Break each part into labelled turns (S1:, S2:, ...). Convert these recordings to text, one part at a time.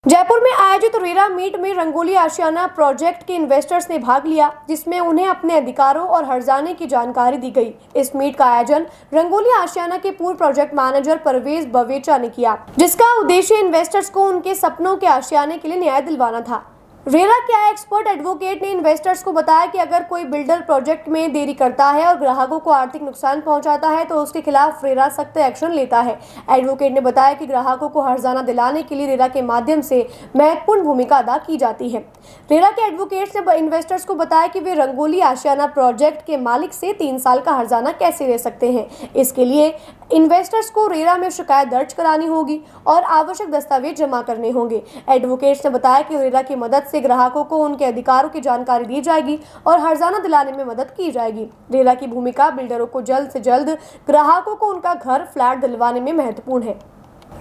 S1: जयपुर में आयोजित RERA meet में रंगोली आशियाना प्रोजेक्ट के इन्वेस्टर्स ने भाग लिया, जिसमें उन्हें अपने अधिकारों और हर्जाने की जानकारी दी गई। इस मीट का आयोजन रंगोली आशियाना के पूर्व प्रोजेक्ट मैनेजर परवेज बवेचा ने किया, जिसका उद्देश्य इन्वेस्टर्स को उनके सपनों के आशियाने के लिए न्याय दिलवाना था। रेरा के एक्सपर्ट एडवोकेट ने इन्वेस्टर्स को बताया कि अगर कोई बिल्डर प्रोजेक्ट में देरी करता है और ग्राहकों को आर्थिक नुकसान पहुंचाता है तो उसके खिलाफ रेरा सख्त एक्शन लेता है। एडवोकेट ने बताया कि ग्राहकों को हर्जाना दिलाने के लिए रेरा के माध्यम से महत्वपूर्ण भूमिका अदा की जाती है। रेरा के एडवोकेट्स ने इन्वेस्टर्स को बताया कि वे रंगोली आशियाना प्रोजेक्ट के मालिक से 3 साल का हर्जाना कैसे ले सकते हैं। इसके लिए इन्वेस्टर्स को रेरा में शिकायत दर्ज करानी होगी और आवश्यक दस्तावेज जमा करने होंगे। एडवोकेट्स ने बताया कि रेरा की मदद से ग्राहकों को उनके अधिकारों की जानकारी दी जाएगी और हर्जाना दिलाने में मदद की जाएगी। रेरा की भूमिका बिल्डरों को जल्द से जल्द ग्राहकों को उनका घर फ्लैट दिलवाने में महत्वपूर्ण है।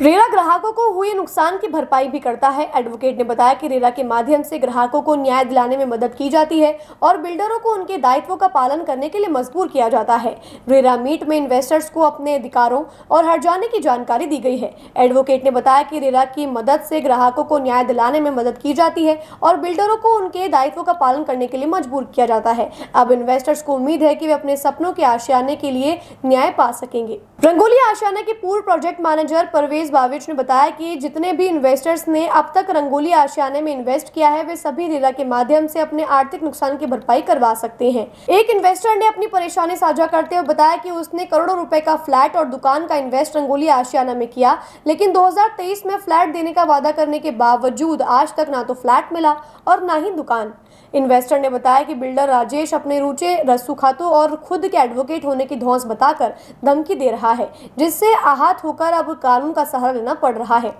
S1: रेरा ग्राहकों को हुए नुकसान की भरपाई भी करता है। एडवोकेट ने बताया कि रेरा के माध्यम से ग्राहकों को न्याय दिलाने में मदद की जाती है और बिल्डरों को उनके दायित्वों का पालन करने के लिए मजबूर किया जाता है। रेरा मीट में इन्वेस्टर्स को अपने अधिकारों और हर्जाने की जानकारी दी गई है। एडवोकेट ने बताया कि रेरा की मदद से ग्राहकों को न्याय दिलाने में मदद की जाती है और बिल्डरों को उनके दायित्वों का पालन करने के लिए मजबूर किया जाता है। अब इन्वेस्टर्स को उम्मीद है कि वे अपने सपनों के आशियाने के लिए न्याय पा सकेंगे। रंगोली आशियाना के पूर्व प्रोजेक्ट मैनेजर परवेज बावेच ने बताया कि जितने भी इन्वेस्टर्स ने अब तक रंगोली आशियाने में इन्वेस्ट किया है, वे सभी रेरा के माध्यम से अपने आर्थिक नुकसान की भरपाई करवा सकते हैं। एक इन्वेस्टर ने अपनी परेशानी साझा करते हुए बताया कि उसने करोड़ों रुपए का फ्लैट और दुकान का इन्वेस्ट रंगोली आशियाना में किया, लेकिन 2023 में फ्लैट देने का वादा करने के बावजूद आज तक ना तो फ्लैट मिला और ना ही दुकान। इन्वेस्टर ने बताया कि बिल्डर राजेश अपने रुचे रस्सू खातों और खुद के एडवोकेट होने की धौंस बताकर धमकी दे रहा है, जिससे आहत होकर अब कानून का सहारा लेना पड़ रहा है।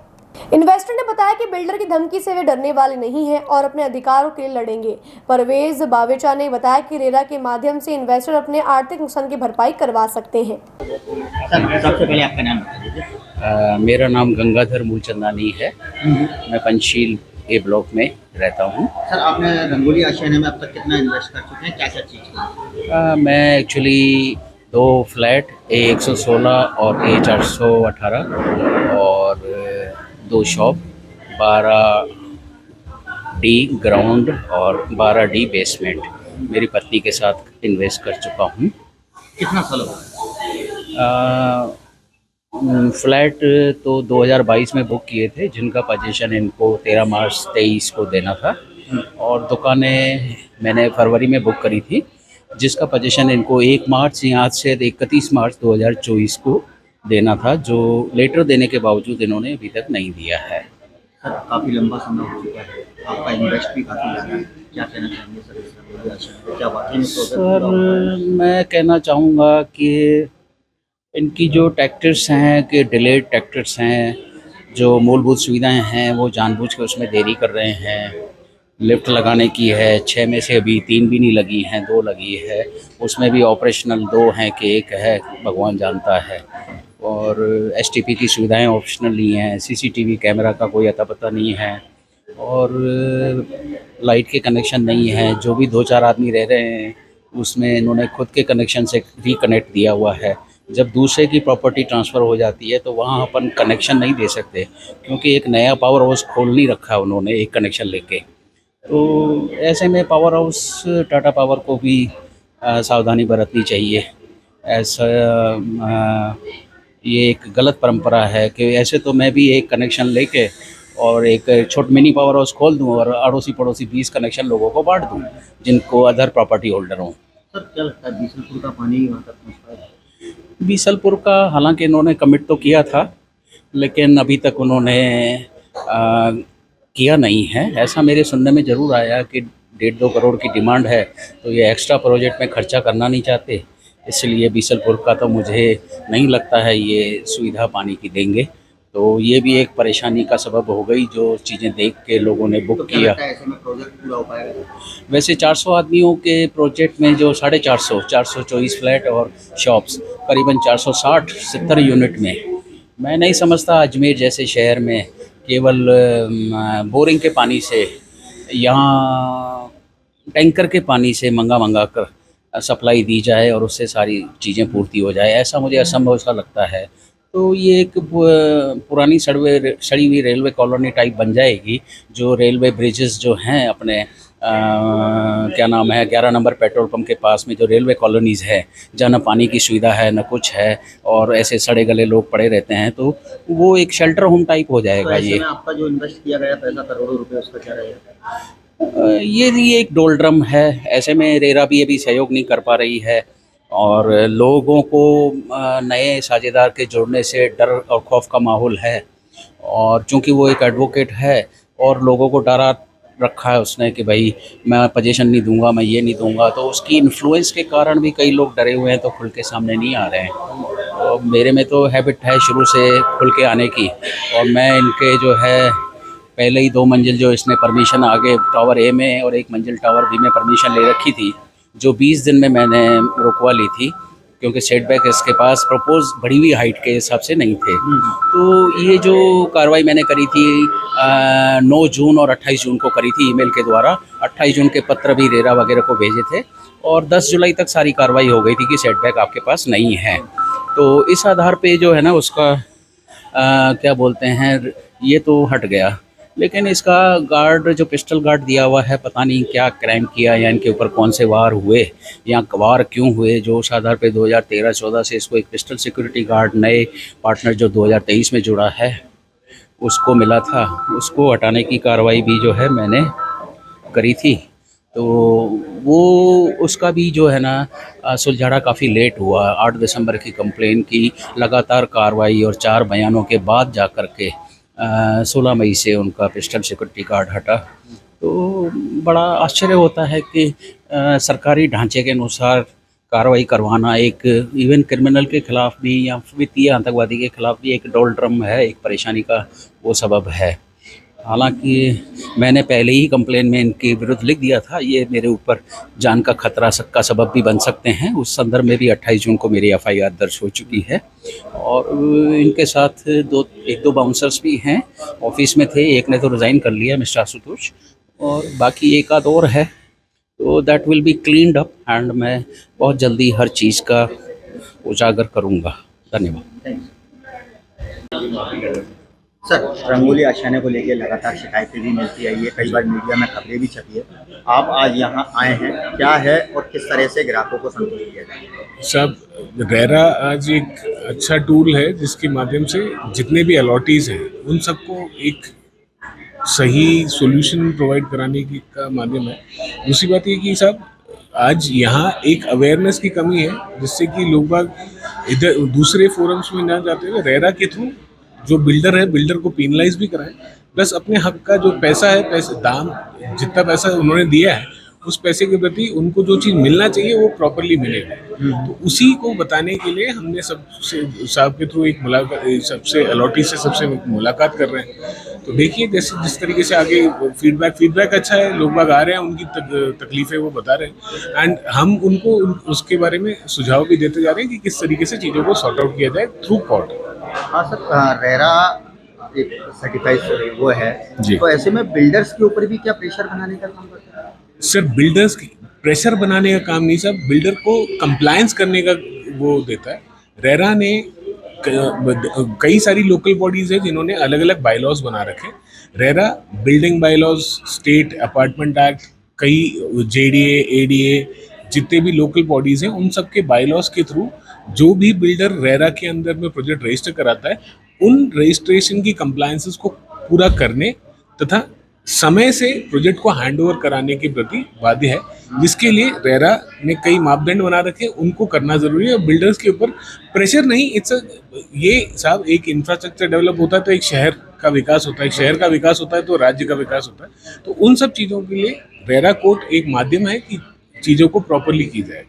S1: इन्वेस्टर ने बताया कि बिल्डर की धमकी से वे डरने वाले नहीं हैं और अपने अधिकारों के लिए लड़ेंगे। परवेज बावेचा ने बताया कि रेरा के माध्यम से इन्वेस्टर अपने आर्थिक नुकसान की भरपाई करवा सकते हैं।
S2: सबसे पहले आपका नाम बता दीजिए।
S3: मेरा नाम गंगाधर मूलचंदानी है। मैं पंचशील ए ब्लॉक में रहता हूँ।
S2: सर, आपने रंगोली आशियाना में अब तक कितना इन्वेस्ट कर चुके हैं, क्या क्या चीज़ की?
S3: मैं एक्चुअली 2 फ्लैट A116 और A418 और 2 शॉप 12D ग्राउंड और 12D बेसमेंट मेरी पत्नी के साथ इन्वेस्ट कर चुका हूँ।
S2: कितना साल हुआ?
S3: फ्लैट तो 2022 में बुक किए थे, जिनका पोजीशन इनको 13 मार्च 23 को देना था, और दुकानें मैंने फरवरी में बुक करी थी, जिसका पोजीशन इनको 1 मार्च या आज से 31 मार्च 2024 को देना था, जो लेटर देने के बावजूद इन्होंने अभी तक नहीं दिया है।
S2: सर, काफ़ी लंबा समय हो चुका है, आपका इन्वेस्ट भी काफ़ी ज़्यादा है, क्या कहना चाहेंगे सर इस रंगोली आशियाना? क्या वाकई में
S3: सर, मैं कहना चाहूँगा कि इनकी जो टैक्टिक्स हैं कि डिलेड टैक्टिक्स हैं, जो मूलभूत सुविधाएं हैं वो जानबूझ के उसमें देरी कर रहे हैं। लिफ्ट लगाने की है, 6 में से अभी 3 भी नहीं लगी हैं, 2 लगी है, उसमें भी ऑपरेशनल 2 हैं कि 1 है, भगवान जानता है। और एसटीपी की सुविधाएं ऑप्शनल नहीं हैं, सीसीटीवी कैमरा का कोई अता पता नहीं है, और लाइट के कनेक्शन नहीं है। जो भी 2-4 आदमी रह रहे हैं उसमें इन्होंने खुद के कनेक्शन से रिकनेक्ट दिया हुआ है। जब दूसरे की प्रॉपर्टी ट्रांसफ़र हो जाती है तो वहाँ अपन कनेक्शन नहीं दे सकते, क्योंकि एक नया पावर हाउस खोल नहीं रखा उन्होंने एक कनेक्शन लेके। तो ऐसे में पावर हाउस टाटा पावर को भी सावधानी बरतनी चाहिए। ऐसा ये एक गलत परंपरा है कि ऐसे तो मैं भी एक कनेक्शन लेके और एक छोट मिनी पावर हाउस खोल दूं और अड़ोसी पड़ोसी 20 कनेक्शन लोगों को बांट दूं, जिनको अदर प्रॉपर्टी होल्डर हों।
S2: सर, क्या लगता है बीसलपुर का पानी वहाँ तक पहुँच पाएगा?
S3: बीसलपुर का हालांकि इन्होंने कमिट तो किया था, लेकिन अभी तक उन्होंने किया नहीं है। ऐसा मेरे सुनने में ज़रूर आया कि 1.5-2 करोड़ की डिमांड है, तो ये एक्स्ट्रा प्रोजेक्ट में खर्चा करना नहीं चाहते, इसलिए बीसलपुर का तो मुझे नहीं लगता है ये सुविधा पानी की देंगे। तो ये भी एक परेशानी का सबब हो गई, जो चीज़ें देख के लोगों ने बुक
S2: तो क्या
S3: किया।
S2: लगता है ऐसे में प्रोजेक्ट पूरा हो पाएगा?
S3: वैसे 400 आदमियों के प्रोजेक्ट में जो 424 फ्लैट और शॉप्स करीबन 460-70 यूनिट में, मैं नहीं समझता अजमेर जैसे शहर में केवल बोरिंग के पानी से, यहाँ टैंकर के पानी से मंगा कर सप्लाई दी जाए और उससे सारी चीज़ें पूर्ति हो जाए। ऐसा मुझे असंभव सा लगता है। तो ये एक पुरानी सड़ी हुई रेलवे कॉलोनी टाइप बन जाएगी। जो रेलवे ब्रिजेस जो हैं अपने क्या नाम है 11 नंबर पेट्रोल पंप के पास में जो रेलवे कॉलोनीज़ है, जहाँ ना पानी की सुविधा है न कुछ है और ऐसे सड़े गले लोग पड़े रहते हैं, तो वो एक शेल्टर होम टाइप हो
S2: तो
S3: जाएगा
S2: ऐसे
S3: ये।
S2: में आपका जो इन्वेस्ट किया गया पैसा करोड़ों रुपए उसका क्या रहेगा?
S3: ये एक डोलड्रम है। ऐसे में रेरा भी अभी सहयोग नहीं कर पा रही है और लोगों को नए साझेदार के जुड़ने से डर और खौफ का माहौल है। और चूंकि वो एक एडवोकेट है और लोगों को डरा रखा है उसने कि भाई मैं पोजीशन नहीं दूंगा, मैं ये नहीं दूंगा, तो उसकी इन्फ्लुएंस के कारण भी कई लोग डरे हुए हैं, तो खुल के सामने नहीं आ रहे हैं। और मेरे में तो हैबिट है शुरू से खुल के आने की, और मैं इनके जो है पहले ही 2 मंजिल जो इसने परमिशन आगे टावर ए में और 1 मंजिल टावर बी में परमिशन ले रखी थी, जो 20 दिन में मैंने रुकवा ली थी, क्योंकि सेटबैक इसके पास प्रपोज बढ़ी हुई हाइट के हिसाब से नहीं थे। तो ये जो कार्रवाई मैंने करी थी 9 जून और 28 जून को करी थी ईमेल के द्वारा। 28 जून के पत्र भी रेरा वगैरह को भेजे थे और 10 जुलाई तक सारी कार्रवाई हो गई थी कि सेटबैक आपके पास नहीं है। तो इस आधार पे जो है ना उसका क्या बोलते हैं, ये तो हट गया। लेकिन इसका गार्ड जो पिस्टल गार्ड दिया हुआ है, पता नहीं क्या क्राइम किया या इनके ऊपर कौन से वार हुए या वार क्यों हुए, जो उस आधार पे 2013-14 से इसको एक पिस्टल सिक्योरिटी गार्ड नए पार्टनर जो 2023 में जुड़ा है उसको मिला था, उसको हटाने की कार्रवाई भी जो है मैंने करी थी। तो वो उसका भी जो है ना सुलझाना काफ़ी लेट हुआ। 8 दिसंबर की कंप्लेन की लगातार कार्रवाई और 4 बयानों के बाद जा कर के 16 मई से उनका पिस्टल सिक्योरिटी गार्ड हटा। तो बड़ा आश्चर्य होता है कि सरकारी ढांचे के अनुसार कार्रवाई करवाना एक इवन क्रिमिनल के खिलाफ भी या वित्तीय आतंकवादी के खिलाफ भी एक डोलड्रम है, एक परेशानी का वो सबब है। हालांकि मैंने पहले ही कंप्लेन में इनके विरुद्ध लिख दिया था, ये मेरे ऊपर जान का खतरा का सबब भी बन सकते हैं। उस संदर्भ में भी 28 जून को मेरी FIR दर्ज हो चुकी है और इनके साथ 1-2 बाउंसर्स भी हैं, ऑफिस में थे। एक ने तो रिज़ाइन कर लिया, मिस्टर आशुतोष, और बाकी एक आध और है। तो that will be cleaned up and मैं बहुत जल्दी हर चीज़ का उजागर करूँगा। धन्यवाद।
S2: सर, रंगोली आशियाने को लेकर लगातार शिकायतें भी मिलती आई है, कई बार मीडिया में खबरें भी छपी है। आप आज यहाँ आए हैं, क्या है और किस तरह से ग्राहकों को संतुष्ट किया जाए?
S4: सब रेरा आज एक अच्छा टूल है जिसके माध्यम से जितने भी अलॉटीज़ हैं उन सबको एक सही सॉल्यूशन प्रोवाइड कराने की का माध्यम है। दूसरी बात ये कि साहब आज यहाँ एक अवेयरनेस की कमी है, जिससे कि लोग बाग इधर दूसरे फोरम्स में ना जाते हुए रेरा के थ्रू जो बिल्डर है, बिल्डर को पेनलाइज भी कराएं, प्लस अपने हक का जो पैसा है, पैसे दाम जितना पैसा उन्होंने दिया है उस पैसे के प्रति उनको जो चीज़ मिलना चाहिए वो प्रॉपरली मिलेगा। तो उसी को बताने के लिए हमने सबसे साहब के थ्रू एक मुलाकात, सबसे अलॉटी से सबसे मुलाकात कर रहे हैं। तो देखिए जैसे जिस तरीके से आगे फीडबैक अच्छा है, लोग बाग आ रहे हैं, उनकी तकलीफें वो बता रहे हैं एंड हम उनको उसके बारे में सुझाव भी देते जा रहे हैं कि किस तरीके से चीज़ों को सॉर्ट आउट किया जाए थ्रू कोर्ट।
S2: हाँ सर, रेरा एक सर्टिफाइड वो है
S4: जी।
S2: तो ऐसे में बिल्डर्स के ऊपर भी क्या प्रेशर बनाने का काम करता है?
S4: सर बिल्डर्स प्रेशर बनाने का काम नहीं, सर बिल्डर को कंप्लायंस करने का वो देता है। रेरा ने कई सारी लोकल बॉडीज है जिन्होंने अलग अलग बायलॉज बना रखे। RERA building bylaws, state apartment act, कई JDA, ADA जितने भी लोकल बॉडीज हैं उन सब के बायलॉज के थ्रू जो भी बिल्डर रेरा के अंदर में प्रोजेक्ट रजिस्टर कराता है उन रजिस्ट्रेशन की कंप्लायंसेस को पूरा करने तथा समय से प्रोजेक्ट को हैंडओवर कराने के प्रति बाध्य है, जिसके लिए रेरा ने कई मापदंड बना रखे, उनको करना जरूरी है। और बिल्डर्स के ऊपर प्रेशर नहीं, ये साहब एक इंफ्रास्ट्रक्चर डेवलप होता है तो एक शहर का विकास होता है, शहर का विकास होता है तो राज्य का विकास होता है। तो उन सब चीज़ों के लिए रेरा कोर्ट एक माध्यम है कि चीज़ों को प्रॉपरली की जाए।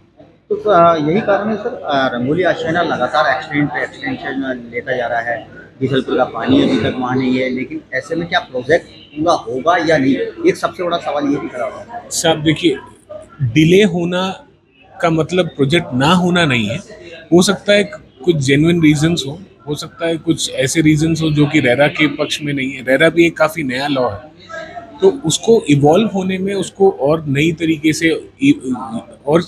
S2: तो यही कारण है सर, रंगोली आशियाना लगातार एक्सटेंशन लेता जा रहा है। बीसलपुर का पानी अभी तक वहाँ नहीं है, लेकिन ऐसे में क्या प्रोजेक्ट पूरा होगा या नहीं, एक सबसे बड़ा सवाल ये भी खड़ा हुआ है।
S4: साहब देखिए, डिले होना का मतलब प्रोजेक्ट ना होना नहीं है। हो सकता है कुछ जेन्युइन रीजंस हो सकता है कुछ ऐसे रीजंस हो जो कि रेरा के पक्ष में नहीं है। रेरा भी एक काफ़ी नया लॉ है, तो उसको इवॉल्व होने में, उसको और नई तरीके से और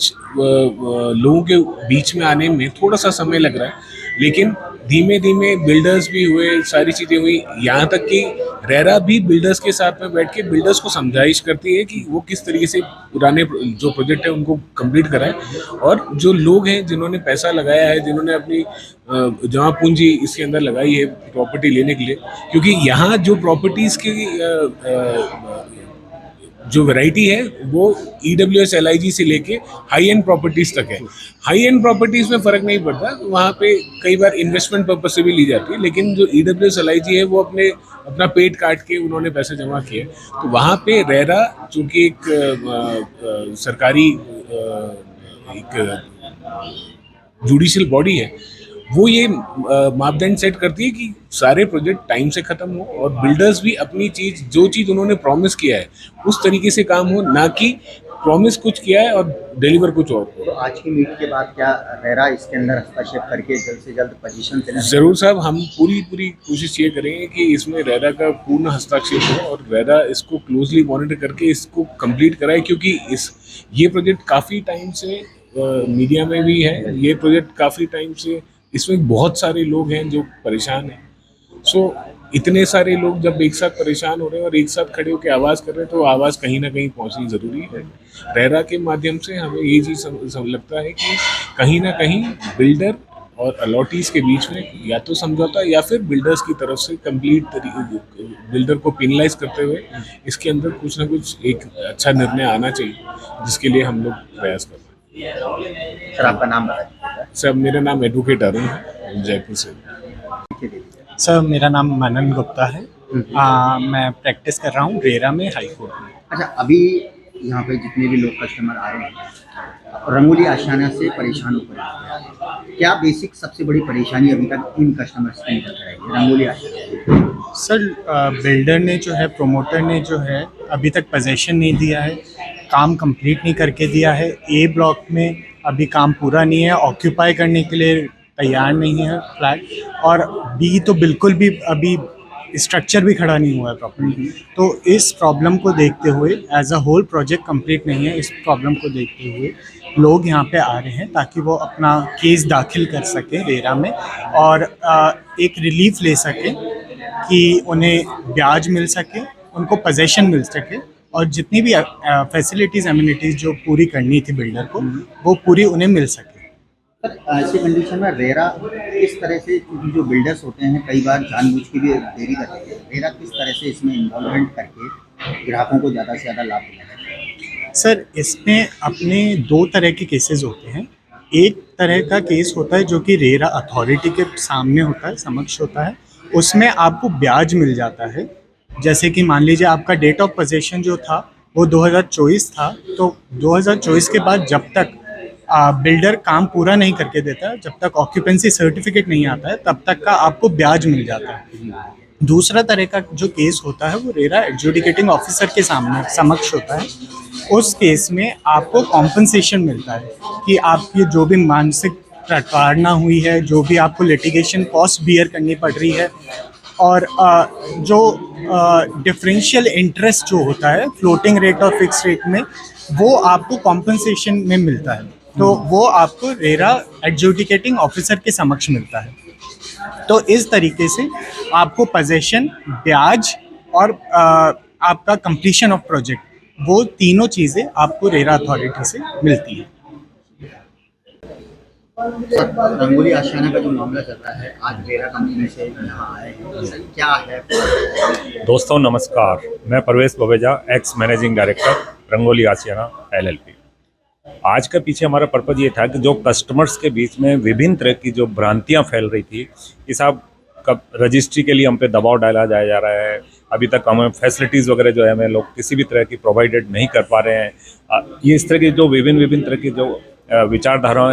S4: लोगों के बीच में आने में थोड़ा सा समय लग रहा है। लेकिन धीमे धीमे बिल्डर्स भी हुए, सारी चीज़ें हुई, यहाँ तक कि रेरा भी बिल्डर्स के साथ में बैठ के बिल्डर्स को समझाइश करती है कि वो किस तरीके से पुराने जो प्रोजेक्ट है उनको कंप्लीट कराएं, और जो लोग हैं जिन्होंने पैसा लगाया है, जिन्होंने अपनी जमा पूंजी इसके अंदर लगाई है प्रॉपर्टी लेने के लिए, क्योंकि यहाँ जो प्रॉपर्टीज़ की जो वैरायटी है वो EWS LIG से लेके हाई एंड प्रॉपर्टीज तक है। हाई एंड प्रॉपर्टीज में फ़र्क नहीं पड़ता, वहाँ पे कई बार इन्वेस्टमेंट पर्पज से भी ली जाती है, लेकिन जो EWS LIG है वो अपना पेट काट के उन्होंने पैसे जमा किए, तो वहाँ पे रेरा चूँकि एक सरकारी एक जुडिशियल बॉडी है, वो ये मापदंड सेट करती है कि सारे प्रोजेक्ट टाइम से खत्म हो और बिल्डर्स भी अपनी जो चीज़ उन्होंने प्रॉमिस किया है उस तरीके से काम हो, ना कि प्रॉमिस कुछ किया है और डिलीवर कुछ और।
S2: तो आज की मीट के बाद क्या रेरा इसके अंदर हस्तक्षेप करके जल्द से जल्द पोजीशन लेना?
S4: जरूर साहब, हम पूरी कोशिश ये करेंगे कि इसमें रेरा का पूर्ण हस्तक्षेप हो और रेरा इसको क्लोजली मॉनिटर करके इसको कंप्लीट कराए, क्योंकि ये प्रोजेक्ट काफ़ी टाइम से मीडिया में भी है, ये प्रोजेक्ट काफ़ी टाइम से, इसमें बहुत सारे लोग हैं जो परेशान हैं। सो इतने सारे लोग जब एक साथ परेशान हो रहे हैं और एक साथ खड़े होकर आवाज़ कर रहे हैं, तो आवाज़ कहीं ना कहीं पहुंचनी ज़रूरी है। रेरा के माध्यम से हमें ये चीज़ लगता है कि कहीं ना कहीं बिल्डर और अलॉटीज़ के बीच में या तो समझौता या फिर बिल्डर्स की तरफ से कंप्लीट बिल्डर को पेनलाइज करते हुए इसके अंदर कुछ ना कुछ एक अच्छा निर्णय आना चाहिए, जिसके लिए हम लोग प्रयास कर रहे हैं।
S2: सर आपका नाम बता दीजिएगा।
S4: सर मेरा नाम एडवोकेट अरुण है, जयपुर से।
S5: सर मेरा नाम मनन गुप्ता है। मैं प्रैक्टिस कर रहा हूँ रेरा में, हाई कोर्ट में।
S2: अच्छा, अभी यहाँ पे जितने भी लोग कस्टमर आ रहे हैं रंगोली आशियाना से परेशान होकर हैं, क्या बेसिक सबसे बड़ी परेशानी अभी तक इन कस्टमर्स की निकल कर आई है रंगोली आशियाना?
S5: सर बिल्डर ने जो है, प्रोमोटर ने जो है अभी तक पोजेसन नहीं दिया है, काम कंप्लीट नहीं करके दिया है। ए ब्लॉक में अभी काम पूरा नहीं है, ऑक्यूपाई करने के लिए तैयार नहीं है फ्लैट, और बी तो बिल्कुल भी अभी स्ट्रक्चर भी खड़ा नहीं हुआ है प्रॉपर्ली। तो इस प्रॉब्लम को देखते हुए, as a whole project complete नहीं है, इस प्रॉब्लम को देखते हुए लोग यहाँ पे आ रहे हैं ताकि वो अपना केस दाखिल कर सकें रेरा में और एक रिलीफ ले सकें कि उन्हें ब्याज मिल सके, उनको पोजेसन मिल सके, और जितनी भी फैसिलिटीज़ एमिनिटीज़ जो पूरी करनी थी बिल्डर को, वो पूरी उन्हें मिल सके।
S2: सर ऐसी कंडीशन में रेरा किस तरह से, क्योंकि जो बिल्डर्स होते हैं कई बार जानबूझ के भी देरी करते हैं, रेरा किस तरह से इसमें इन्वॉल्वमेंट करके ग्राहकों को ज़्यादा से ज़्यादा लाभ दिलाता है?
S5: सर इसमें अपने दो तरह के केसेस होते हैं। एक तरह का केस होता है जो कि रेरा अथॉरिटी के सामने होता है, समक्ष होता है, उसमें आपको ब्याज मिल जाता है। जैसे कि मान लीजिए आपका डेट ऑफ पोजेसन जो था वो 2024 था, तो 2024 के बाद जब तक बिल्डर काम पूरा नहीं करके देता है, जब तक ऑक्यूपेंसी सर्टिफिकेट नहीं आता है, तब तक का आपको ब्याज मिल जाता है। दूसरा तरह का जो केस होता है वो रेरा एडजुडिकेटिंग ऑफिसर के सामने समक्ष होता है। उस केस में आपको कॉम्पनसेशन मिलता है कि आपकी जो भी मानसिक प्रताड़ना हुई है, जो भी आपको लिटिगेशन कॉस्ट बियर करनी पड़ रही है, और जो डिफरेंशियल इंटरेस्ट जो होता है फ्लोटिंग रेट और फिक्स रेट में, वो आपको कॉम्पनसेशन में मिलता है। तो वो आपको रेरा एडजुडिकेटिंग ऑफिसर के समक्ष मिलता है। तो इस तरीके से आपको पोजेसन, ब्याज और आपका कंप्लीशन ऑफ प्रोजेक्ट, वो तीनों चीज़ें आपको रेरा अथॉरिटी से मिलती हैं।
S2: सर रंगोली आशियाना का जो मामला चल रहा है, आज रेरा कंपनी से यहाँ आए हैं, सर क्या है?
S6: दोस्तों नमस्कार, मैं Parvesh Baweja, ex managing director Rangoli Ashiana LLP। आज का पीछे हमारा पर्पज़ ये था कि जो कस्टमर्स के बीच में विभिन्न तरह की जो भ्रांतियां फैल रही थी कि साहब कब रजिस्ट्री के लिए हम पे दबाव डाला जा रहा है, अभी तक हमें फैसिलिटीज़ वगैरह जो है हमें लोग किसी भी तरह की प्रोवाइडेड नहीं कर पा रहे हैं। ये इस तरह की जो विभिन्न तरह की जो विचारधारा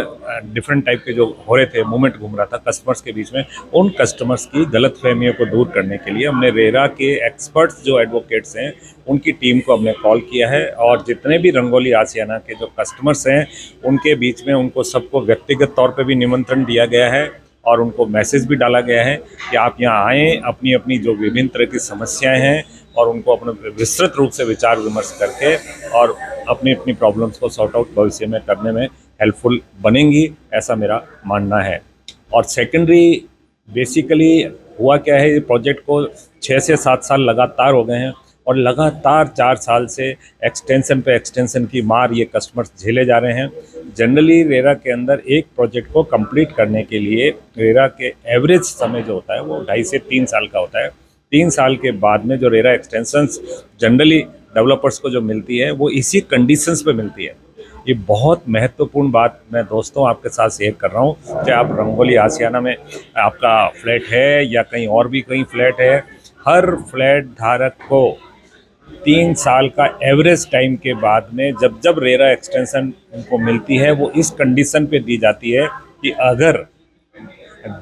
S6: डिफरेंट टाइप के जो हो रहे थे, मूवमेंट घूम रहा था कस्टमर्स के बीच में, उन कस्टमर्स की गलतफहमियों को दूर करने के लिए हमने रेरा के एक्सपर्ट्स जो एडवोकेट्स हैं उनकी टीम को हमने कॉल किया है, और जितने भी रंगोली आशियाना के जो कस्टमर्स हैं उनके बीच में उनको सबको व्यक्तिगत तौर पे भी निमंत्रण दिया गया है और उनको मैसेज भी डाला गया है कि आप यहाँ आएँ, अपनी अपनी जो विभिन्न तरह की समस्याएँ हैं और उनको अपने विस्तृत रूप से विचार विमर्श करके और अपनी अपनी प्रॉब्लम्स को सॉर्ट आउट भविष्य में करने में हेल्पफुल बनेंगी, ऐसा मेरा मानना है। और सेकेंडरी बेसिकली हुआ क्या है, ये प्रोजेक्ट को 6 से 7 साल लगातार हो गए हैं और लगातार 4 साल से एक्सटेंशन पे एक्सटेंशन की मार ये कस्टमर्स झेले जा रहे हैं। जनरली रेरा के अंदर एक प्रोजेक्ट को कंप्लीट करने के लिए रेरा के एवरेज समय जो होता है वो 2.5 से 3 साल का होता है। 3 साल के बाद में जो रेरा एक्सटेंशंस जनरली डेवलपर्स को जो मिलती है वो इसी कंडीशंस पे मिलती है। ये बहुत महत्वपूर्ण बात मैं दोस्तों आपके साथ शेयर कर रहा हूँ कि आप रंगोली आशियाना में आपका फ्लैट है या कहीं और भी कहीं फ्लैट है, हर फ्लैट धारक को 3 साल का एवरेज टाइम के बाद में जब जब रेरा एक्सटेंशन उनको मिलती है वो इस कंडीशन पे दी जाती है कि अगर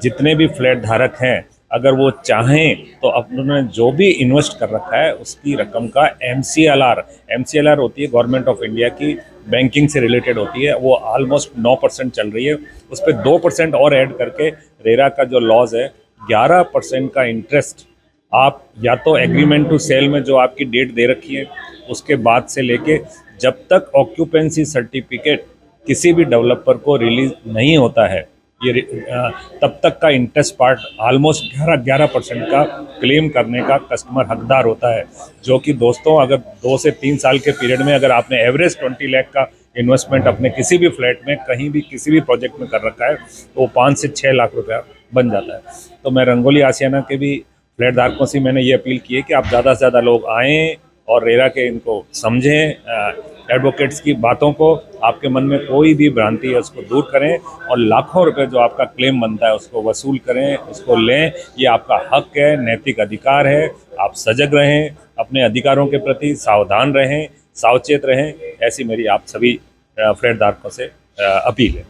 S6: जितने भी फ्लैट धारक हैं अगर वो चाहें तो अपने जो भी इन्वेस्ट कर रखा है उसकी रकम का MCLR होती है गवर्नमेंट ऑफ इंडिया की, बैंकिंग से रिलेटेड होती है, वो ऑलमोस्ट 9% चल रही है। उस पर 2% और ऐड करके रेरा का जो लॉज है 11% का इंटरेस्ट आप या तो एग्रीमेंट टू सेल में जो आपकी डेट दे रखी है उसके बाद से लेके जब तक ऑक्यूपेंसी सर्टिफिकेट किसी भी डेवलपर को रिलीज नहीं होता है ये तब तक का इंटरेस्ट पार्ट ऑलमोस्ट 11% का क्लेम करने का कस्टमर हकदार होता है। जो कि दोस्तों अगर 2 से 3 साल के पीरियड में अगर आपने एवरेज 20 लाख का इन्वेस्टमेंट अपने किसी भी फ्लैट में कहीं भी किसी भी प्रोजेक्ट में कर रखा है तो 5 से 6 लाख रुपया बन जाता है। तो मैं रंगोली आशियाना के भी फ्लैट धारकों से मैंने ये अपील की है कि आप ज़्यादा से ज़्यादा लोग आएँ और रेरा के इनको समझें, एडवोकेट्स की बातों को, आपके मन में कोई भी भ्रांति है उसको दूर करें और लाखों रुपए जो आपका क्लेम बनता है उसको वसूल करें, उसको लें। ये आपका हक है, नैतिक अधिकार है। आप सजग रहें, अपने अधिकारों के प्रति सावधान रहें, सावचेत रहें, ऐसी मेरी आप सभी फ्लैट धारकों से अपील है।